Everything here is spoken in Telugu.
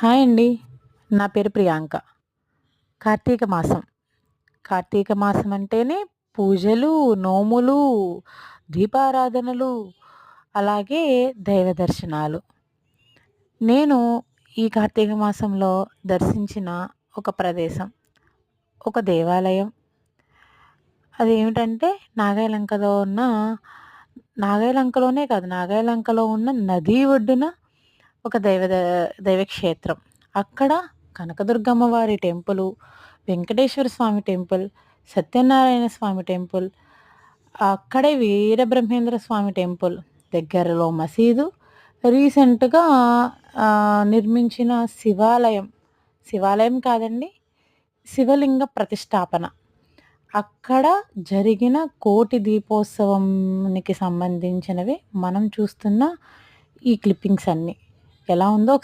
హాయ్ అండి. నా పేరు ప్రియాంక. కార్తీక మాసం. కార్తీక మాసం అంటేనే పూజలు, నోములు, దీపారాధనలు, అలాగే దైవ దర్శనాలు. నేను ఈ కార్తీక మాసంలో దర్శించిన ఒక ప్రదేశం, ఒక దేవాలయం. అదేమిటంటే నాగాయలంకలోనే కాదు, నాగాయలంకలో ఉన్న నదీ ఒడ్డున ఒక దైవక్షేత్రం. అక్కడ కనకదుర్గమ్మ వారి టెంపులు, వెంకటేశ్వర స్వామి టెంపుల్, సత్యనారాయణ స్వామి టెంపుల్, అక్కడే వీరబ్రహ్మేంద్ర స్వామి టెంపుల్, దగ్గరలో మసీదు, రీసెంట్‌గా నిర్మించిన శివాలయం. శివాలయం కాదండి, శివలింగ ప్రతిష్టాపన. అక్కడ జరిగిన కోటి దీపోత్సవంకి సంబంధించినవి మనం చూస్తున్న ఈ క్లిప్పింగ్స్ అన్నీ. ఎలా ఉందో